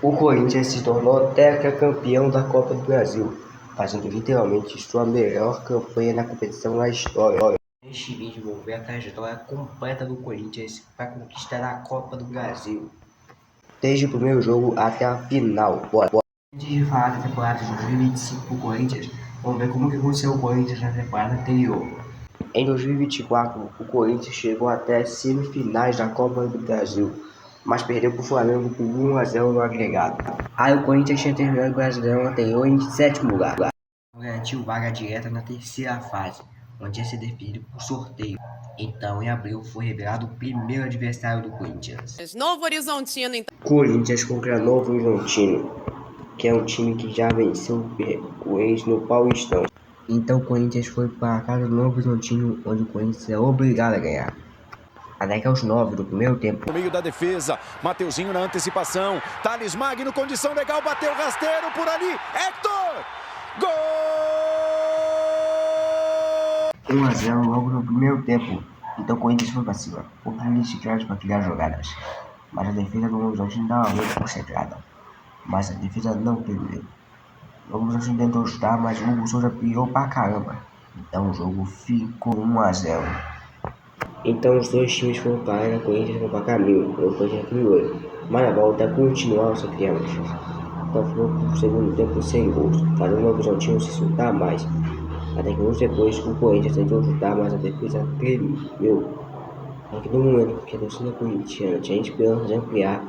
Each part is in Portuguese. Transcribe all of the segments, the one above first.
O Corinthians se tornou tetracampeão da Copa do Brasil, fazendo literalmente sua melhor campanha na competição na história. Neste vídeo vou ver a trajetória completa do Corinthians para conquistar a Copa do Brasil, desde o primeiro jogo até a final. Antes de falar da temporada de 2025 do Corinthians, vamos ver como que aconteceu o Corinthians na temporada anterior. Em 2024, o Corinthians chegou até as semifinais da Copa do Brasil, mas perdeu para o Flamengo por 1-0 no agregado. Aí o Corinthians tinha terminado o Brasileirão anterior em 7º lugar. Garantiu vaga direta na terceira fase, onde ia ser definido por sorteio. Então, em abril, foi revelado o primeiro adversário do Corinthians. Novo Horizontino, então. Corinthians contra Novo Horizontino, que é um time que já venceu o ex no Paulistão. Então o Corinthians foi para a casa do Novo Horizontino, onde o Corinthians é obrigado a ganhar. Até que aos 9 do primeiro tempo. No meio da defesa, Mateuzinho na antecipação, Thales Magno, condição legal, bateu rasteiro por ali, Hector! Gol! 1-0 logo no primeiro tempo. Então o Corinthians foi para cima, oportunidade para criar jogadas. Mas a defesa do Novo Horizontino estava muito concentrada. Mas a defesa não teve. O Novo Horizontino tentou ajudar, mas o Hugo Souza pirou pra caramba. Então o jogo ficou 1-0. Então os dois times foram para a Corinthians foi para caminho, o Corinthians criou. Mas na volta continuaram sem criar mais chance. Então foi pro segundo tempo sem gols, fazendo o Novo Horizontino se soltar mais. Até que minutos depois o Corinthians tentou chutar, mas a defesa tremeu. Naquele momento que a torcida corintiana tinha esperança de ampliar,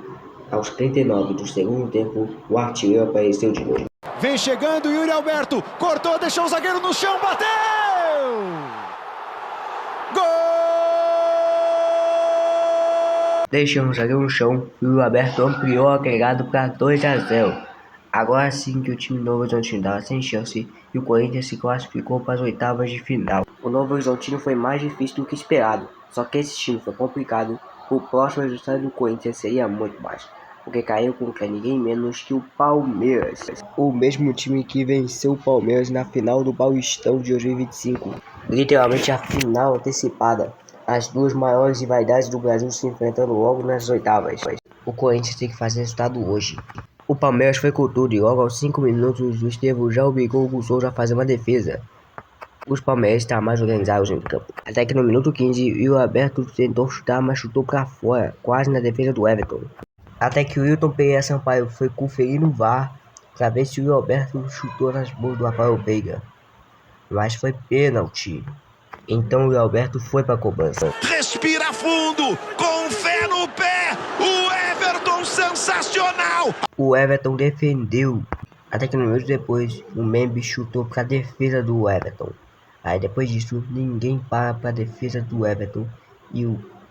aos 39 do segundo tempo, o artilheiro apareceu de novo. Vem chegando Yuri Alberto, cortou, deixou o zagueiro no chão, bateu! Gol! Deixando o zagueiro no chão, Yuri Alberto ampliou o agregado para 2-0. Agora sim que o time do Novo Horizontino estava sem chance e o Corinthians se classificou para as oitavas de final. O Novo Horizontino foi mais difícil do que esperado, só que esse time foi complicado. O próximo resultado do Corinthians seria muito baixo, porque caiu contra ninguém menos que o Palmeiras. O mesmo time que venceu o Palmeiras na final do Paulistão de 2025. Literalmente a final antecipada. As duas maiores rivalidades do Brasil se enfrentando logo nas oitavas. O Corinthians tem que fazer resultado hoje. O Palmeiras foi com tudo e logo aos 5 minutos o Estevão já obrigou o Hugo Souza a fazer uma defesa. Os palmeirenses estavam mais organizados no campo. Até que no minuto 15, o Alberto tentou chutar, mas chutou para fora, quase na defesa do Everton. Até que o Wilton Pereira Sampaio foi conferir no VAR para ver se o Alberto chutou nas mãos do Rafael Veiga. Mas foi pênalti. Então o Alberto foi para a cobrança. Respira fundo, com fé no pé, o Everton sensacional! O Everton defendeu. Até que no minuto depois, o Membi chutou para a defesa do Everton. Aí depois disso, ninguém para a defesa do Everton e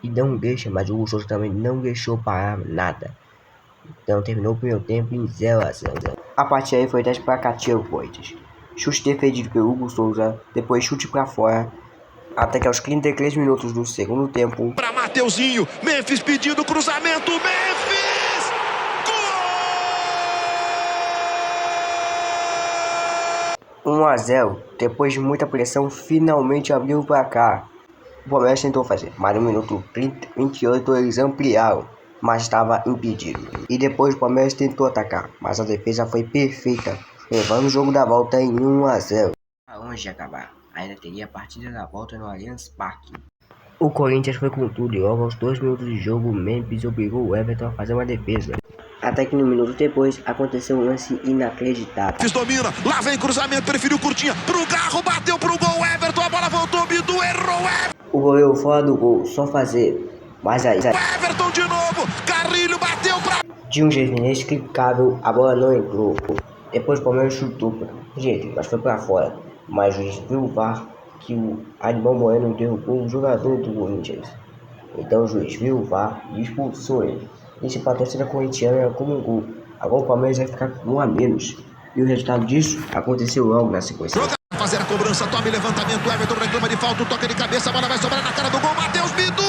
não deixa, mas o Hugo Souza também não deixou parar nada. Então terminou o primeiro tempo em 0-0. A partir aí foi 10 para Catia Corinthians. Chute defendido pelo Hugo Souza, depois chute para fora. Até que aos 33 minutos do segundo tempo. Para Mateuzinho, Memphis pedindo cruzamento, Memphis! Gol! 1-0. Depois de muita pressão, finalmente abriu o placar. O Palmeiras tentou fazer, mas no minuto 28 eles ampliaram, mas estava impedido. E depois o Palmeiras tentou atacar, mas a defesa foi perfeita, levando o jogo da volta em 1-0. Longe de acabar. Ainda teria a partida da volta no Allianz Parque. O Corinthians foi com tudo e logo aos 2 minutos de jogo, o Memphis obrigou o Everton a fazer uma defesa. Até que no minuto depois, aconteceu um lance inacreditável. Memphis domina, lá vem cruzamento, preferiu curtinha, pro Garro, bateu pro gol, Everton, a bola voltou, Bidu errou, o goleiro fora do gol, só fazer. Mas aí, Everton de novo, Carrilho bateu pra... De um jeito inexplicável, a bola não entrou. Depois o Palmeiras chutou, mas foi pra fora. Mas o juiz viu o VAR que o Animal Moreno derrubou um jogador do Corinthians. Então o juiz viu o VAR e expulsou ele. Isso para a torcida corintiana era como um gol. Agora o Palmeiras vai ficar com 1 a menos. E o resultado disso aconteceu logo na sequência. Fazer a cobrança, tome levantamento, Everton reclama de falta, toca de cabeça, a bola vai sobrar na cara do gol, Matheus Bidu!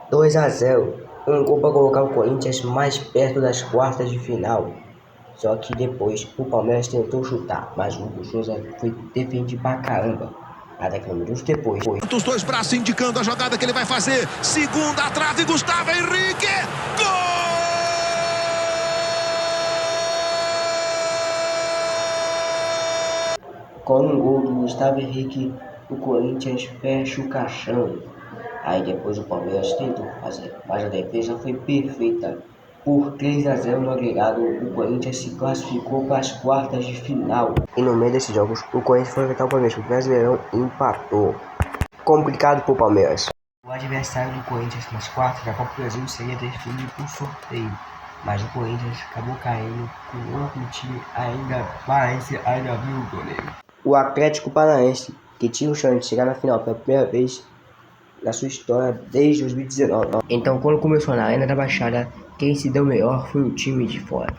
Gol! 2-0. Um gol para colocar o Corinthians mais perto das quartas de final. Só que depois o Palmeiras tentou chutar, mas o Hugo Souza foi defendido pra caramba. Até que minutos depois, Os dois braços indicando a jogada que ele vai fazer. Segunda trave, Gustavo Henrique. Gol! com um gol do Gustavo Henrique, o Corinthians fecha o caixão. Aí depois o Palmeiras tentou fazer, mas a defesa foi perfeita. Por 3-0 no agregado, o Corinthians se classificou para as quartas de final. E no meio desses jogos, o Corinthians foi enfrentar o Palmeiras, o Brasileirão empatou. Complicado para o Palmeiras. O adversário do Corinthians nas quartas da Copa do Brasil seria definido por sorteio, mas o Corinthians acabou caindo com outro time ainda parece ainda viu o goleiro. O Atlético Paranaense, que tinha o chance de chegar na final pela primeira vez na sua história desde 2019. Então, quando começou na Arena da Baixada, quem se deu melhor foi o time de fora.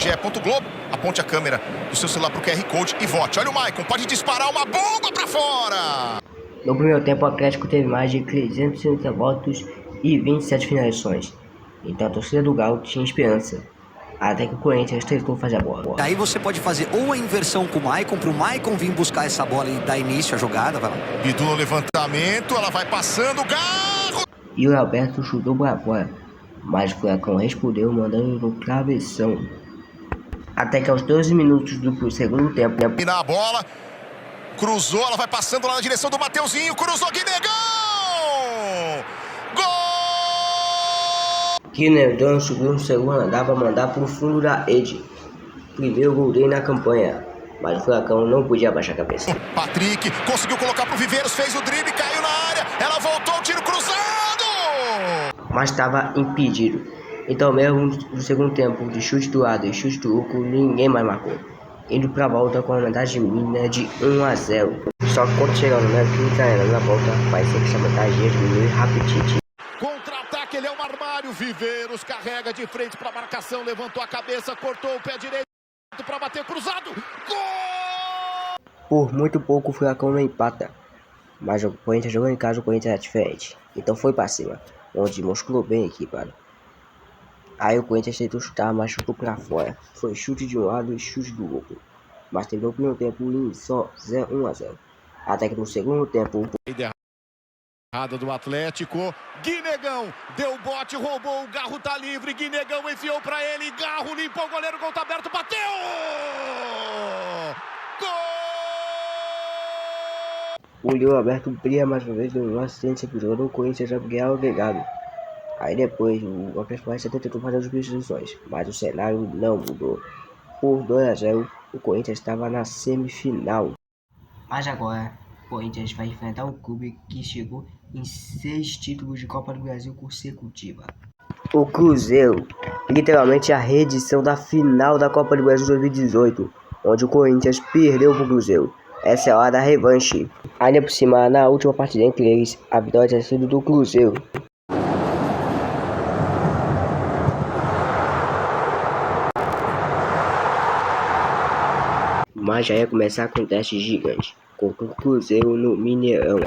Globo, aponte a câmera do seu celular pro QR Code e vote. Olha o Maicon, pode disparar uma bomba pra fora! No primeiro tempo, o Atlético teve mais de 360 votos e 27 finalizações. Então, a torcida do Galo tinha esperança. Até que o Corinthians tentou fazer a bola. Aí você pode fazer ou a inversão com o Maicon, pro Maicon vir buscar essa bola e dar início à jogada. Vai lá. Bidu no levantamento, ela vai passando, Garro! E o Alberto chutou para fora, mas o Furacão respondeu mandando no travessão. Até que aos 12 minutos do segundo tempo... E na bola, cruzou, ela vai passando lá na direção do Mateuzinho, cruzou, Guinegão! Gol! Guinegão subiu no segundo andar para mandar para o fundo da rede. Primeiro gol dele na campanha, mas o Furacão não podia abaixar a cabeça. Patrick conseguiu colocar pro Viveiros, fez o drible, caiu na área, ela voltou, tiro cruzado! Mas estava impedido. Então mesmo no segundo tempo, de chute do lado e chute do Hugo, ninguém mais marcou. Indo para a volta com a vantagem mínima de 1-0. Só que quando chegou no quinta na volta, parecia que essa vantagem ia diminuir rapidinho. Contra-ataque, ele é um armário. Viveiros carrega de frente para a marcação, levantou a cabeça, cortou o pé direito para bater cruzado. Gol! Por muito pouco o Furacão não empata. Mas o Corinthians jogou em casa, o Corinthians é diferente. Então foi para cima, onde musculou bem a equipe. Aí o Corinthians tentou chutar, mas chutou para fora. Foi chute de um lado e chute do outro. Mas terminou o primeiro tempo em só 1-0. Até que no segundo tempo... Errada do Atlético, Guinegão deu bote, roubou, o Garro tá livre, Guinegão enfiou pra ele, Garro limpou o goleiro, o gol tá aberto, bateu! Gol! O Leo Alberto brilha mais uma vez, deu uma assistência pro jogador do Corinthians já ganhar o legado. Aí depois o Atlético Paranaense tentou fazer as substituições, mas o cenário não mudou. Por 2-0, o Corinthians estava na semifinal. Mas agora, o Corinthians vai enfrentar um clube que chegou em 6 títulos de Copa do Brasil consecutiva. O Cruzeiro, literalmente a reedição da final da Copa do Brasil 2018, onde o Corinthians perdeu pro Cruzeiro. Essa é a hora da revanche. Ainda por cima, na última partida entre eles, a vitória tinha sido do Cruzeiro. Mas já ia começar com um teste gigante, com o Cruzeiro no Mineirão.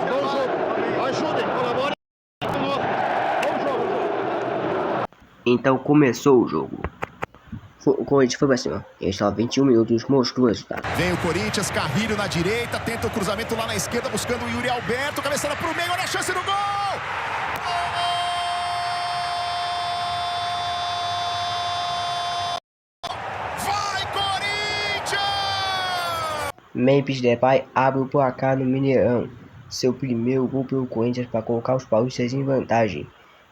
Então começou o jogo. O Corinthians foi pra cima. Ele estava 21 minutos, mostrou o resultado. Vem o Corinthians, Carrilho na direita, tenta o cruzamento lá na esquerda, buscando o Yuri Alberto, cabeçada pro meio, olha a chance do gol! Memphis Depay abre o placar no Mineirão. Seu primeiro gol pelo Corinthians para colocar os paulistas em vantagem.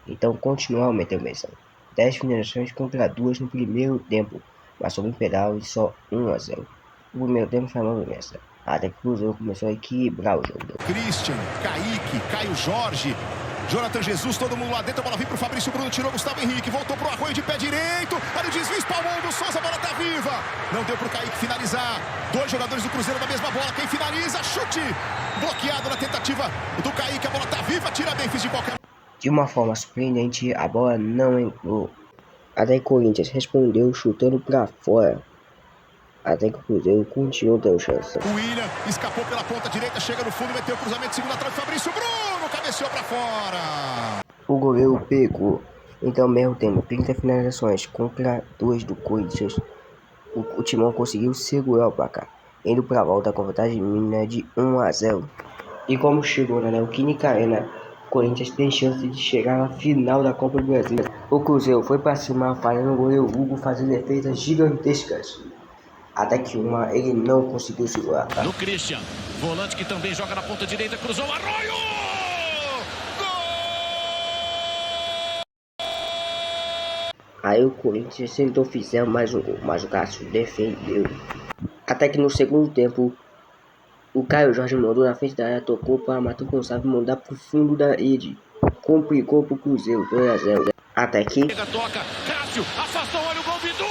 Então continua a aumentar a menção. 10 finalizações contra 2 no primeiro tempo, mas sobre o pedal de só 1-0. O primeiro tempo foi uma promessa, até que o Cruzeiro começou a equilibrar o jogo. Christian, Kaique, Caio Jorge, Jonathan Jesus, todo mundo lá dentro, a bola vem pro Fabrício Bruno, tirou Gustavo Henrique, voltou pro Arroio de pé direito, olha o desvio, espalmou do Souza, a bola tá viva, não deu pro Kaique finalizar, 2 jogadores do Cruzeiro na mesma bola, quem finaliza, chute, bloqueado na tentativa do Kaique, a bola tá viva, tira bem, fiz de qualquer... De uma forma surpreendente, a bola não entrou, até que o Corinthians respondeu chutando pra fora, até que o Cruzeiro continuou tendo chance. O William escapou pela ponta direita, chega no fundo, meteu o cruzamento, segunda trave, Fabrício Bruno, cabeceou pra fora. O goleiro pegou, então mesmo tendo 30 finalizações contra 2 do Corinthians, o Timão conseguiu segurar o placar, indo pra volta com vantagem mínima de 1-0. E como chegou na Neoquímica Arena, o Corinthians tem chance de chegar na final da Copa do Brasil. O Cruzeiro foi para cima, falhando o goleiro Hugo fazendo defesas gigantescas. Até que uma ele não conseguiu segurar. No Christian, volante que também joga na ponta direita, cruzou o Arroio! Aí o Corinthians tentou fazer mais um gol, mas o Cássio defendeu. Até que no segundo tempo, o Caio Jorge mandou na frente da área, tocou para Matheus Gonçalves mandar pro fundo da rede. Complicou pro Cruzeiro, 2-0. Até que... Toca, Cássio, afastou, olha o gol, Bidu!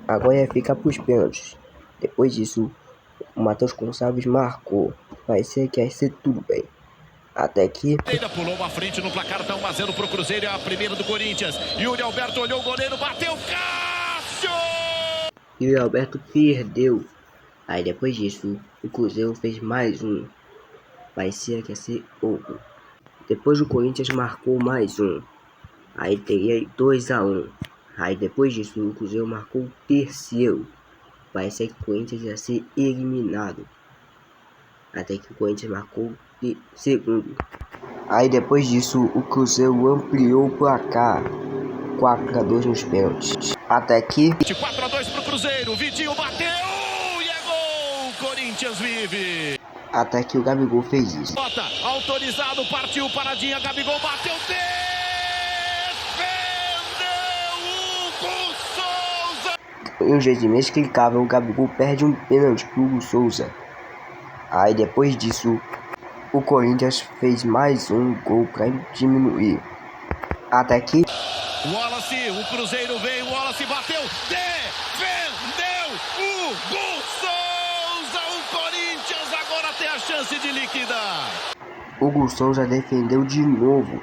Agora ia ficar pros pênaltis. Depois disso, o Matheus Gonçalves marcou. Parecia que ia ser tudo bem. Até que... Ainda pulou uma frente no placar, tá 1-0 pro Cruzeiro, é a primeira do Corinthians. Yuri Alberto olhou o goleiro, bateu, Cássio! Yuri Alberto perdeu. Aí depois disso, o Cruzeiro fez mais um. Parecia que ia ser outro. Depois o Corinthians marcou mais um. Aí teria 2-1. Aí depois disso, o Cruzeiro marcou o terceiro. Parecia que o Corinthians ia ser eliminado. Até que o Corinthians marcou o segundo. Aí depois disso, o Cruzeiro ampliou o placar. 4-2 nos pênaltis. Até que... 4-2 pro Cruzeiro, Vitinho bateu e é gol! Corinthians vive! Até que o Gabigol fez isso. Bota, autorizado, partiu, paradinha, Gabigol bateu, Em um jeito inexplicável, o Gabigol perde um pênalti pro Hugo Souza. Aí depois disso, o Corinthians fez mais um gol para diminuir. Até que... Wallace, o Cruzeiro veio, o Wallace bateu, defendeu, Hugo Souza, o Corinthians agora tem a chance de liquidar. Hugo Souza defendeu de novo.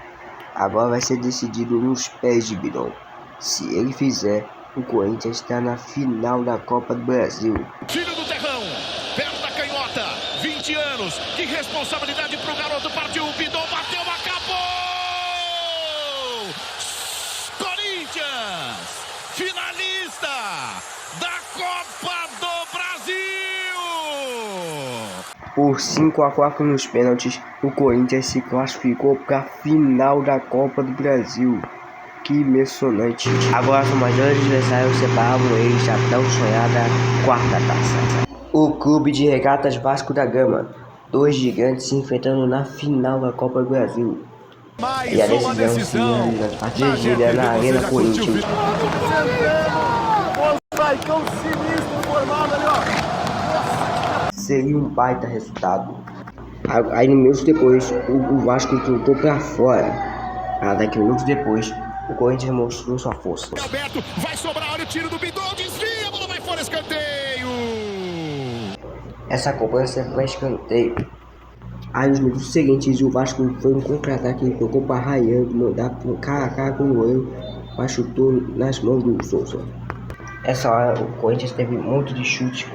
Agora vai ser decidido nos pés de Bidon. Se ele fizer, o Corinthians está na final da Copa do Brasil. Filho do terrão, perto da canhota, 20 anos, que responsabilidade pro garoto, partiu, o Bidon bateu, acabou! Corinthians, finalista da Copa do Brasil! Por 5-4 nos pênaltis, o Corinthians se classificou para a final da Copa do Brasil. Que emocionante. Agora os maiores adversários separavam eles a tão sonhada quarta taça. O Clube de Regatas Vasco da Gama. Dois gigantes se enfrentando na final da Copa do Brasil. E a decisão se na partida na Arena Corinthians. Seria um baita resultado. Aí minutos depois, o Vasco trocou para fora. Daqui minutos depois, o Corinthians mostrou sua força. Alberto, vai sobrar, olha o tiro do Bidon, desvia, a bola vai fora, escanteio. Essa cobrança foi escanteio. Aí nos minutos seguintes, o Vasco foi um contra-ataque e tocou para Ryan mandar cara a cara com o goleiro, mas chutou nas mãos do Souza. Essa hora, o Corinthians teve um monte de chute.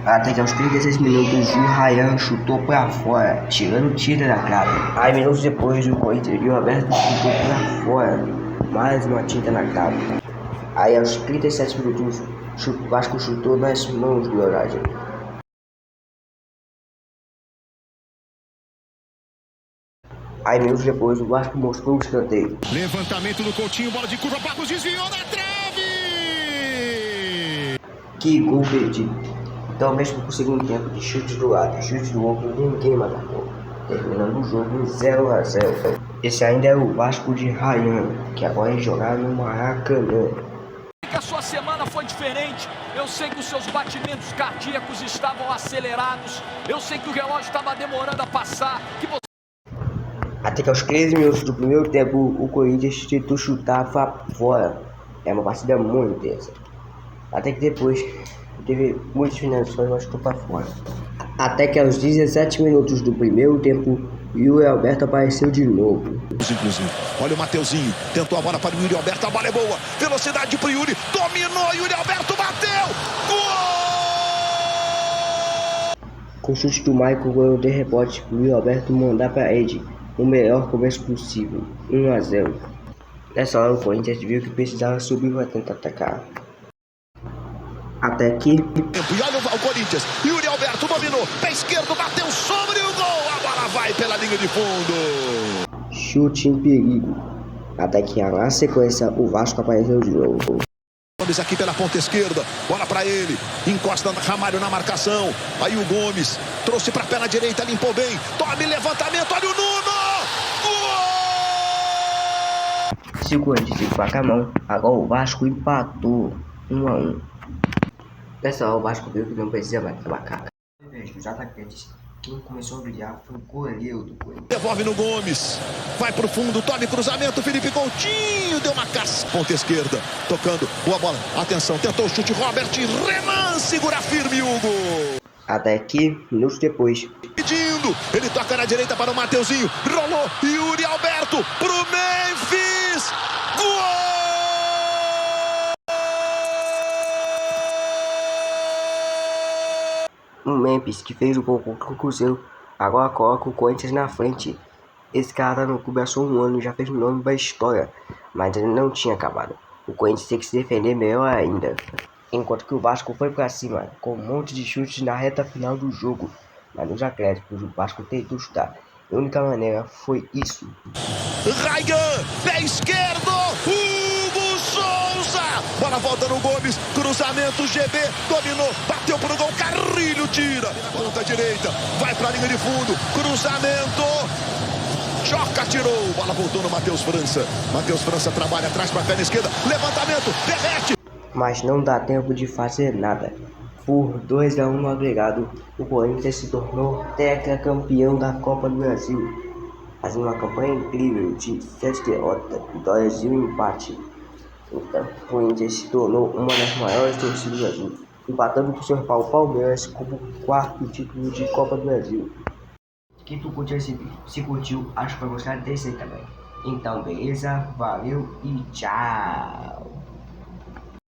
Até que aos 36 minutos, o Ryan chutou para fora, tirando o tiro da cara. Aí minutos depois, o Corinthians viu aberto e chutou para fora. Mais uma tinta na cara. Aí aos 37 minutos, o Vasco chutou nas mãos do Horário. Aí minutos depois, o Vasco mostrou o escanteio. Levantamento do Coutinho, bola de curva, Barros desviou na trave! Que gol perdido. Então mesmo com o segundo tempo de chutes do lado e chutes do outro, ninguém mais marcou. Terminando o jogo em 0-0. Esse ainda é o Vasco de Ryan, que agora é jogar no Maracanã. A sua semana foi diferente. Eu sei que os seus batimentos cardíacos estavam acelerados. Eu sei que o relógio estava demorando a passar. Até que aos 13 minutos do primeiro tempo, o Corinthians tentou chutar para fora. É uma partida muito intensa. Até que depois teve muitas finalizações, mas chutou para fora. Até que aos 17 minutos do primeiro tempo, Yuri Alberto apareceu de novo. Inclusive, olha o Mateuzinho, tentou a bola para o Yuri Alberto, a bola é boa, velocidade para o Yuri, dominou, Yuri Alberto bateu, gol! Com o chute do Michael, o goleiro de rebote para o Yuri Alberto mandar para Ed, o melhor começo possível, 1-0. Nessa hora o Corinthians viu que precisava subir para tentar atacar. Até que... E olha o Corinthians. Yuri Alberto dominou. Pé esquerdo, bateu sobre o gol. A bola vai pela linha de fundo. Chute em perigo. Até que na sequência o Vasco apareceu de novo. Gomes aqui pela ponta esquerda. Bola pra ele. Encosta Ramalho na marcação. Aí o Gomes trouxe pra perna direita, limpou bem. Tome levantamento. Olha o Nuno. Gol! Se o Corinthians ficou com a mão, agora o Vasco empatou 1-1. Pessoal, o Vasco viu que não precisa mais da macaca. Ao invés dos atacantes, quem começou a brilhar foi o goleiro do Corinthians. Devolve no Gomes. Vai pro fundo, tome cruzamento. Felipe Coutinho deu uma caça. Ponta esquerda, tocando. Boa bola. Atenção, tentou o chute. Robert Renan segura firme o gol. Até que, minutos depois, Pedindo. Ele toca na direita para o Mateuzinho. Rolou. Yuri Alberto pro Memphis. Gol! o Memphis, que fez o gol contra o Cruzeiro, agora coloca o Corinthians na frente. Esse cara tá no clube há só um ano e já fez o nome da história, mas ele não tinha acabado. O Corinthians tem que se defender melhor ainda. Enquanto que o Vasco foi pra cima, com um monte de chutes na reta final do jogo. Mas nos acréscimos o Vasco tentou chutar. A única maneira foi isso. Ryan, pé esquerdo, Hugo Souza. Bola volta no Gomes, cruzamento, GB, dominou, bateu pro gol, Carrilho tira. Ponta direita, vai pra linha de fundo, cruzamento. Joca, tirou, bola voltou no Matheus França. Matheus França trabalha atrás pra perna esquerda, levantamento, derrete. Mas não dá tempo de fazer nada. Por 2-1 no agregado, o Corinthians se tornou tetracampeão da Copa do Brasil, fazendo uma campanha incrível de 7 derrotas, vitórias e um empate. Então, o Corinthians se tornou uma das maiores torcidas do Brasil, empatando com o seu rival Palmeiras como o 4º título de Copa do Brasil. Quem tu curtiu esse vídeo? Se curtiu, acho que vai gostar desse aí também. Então, beleza? Valeu e tchau!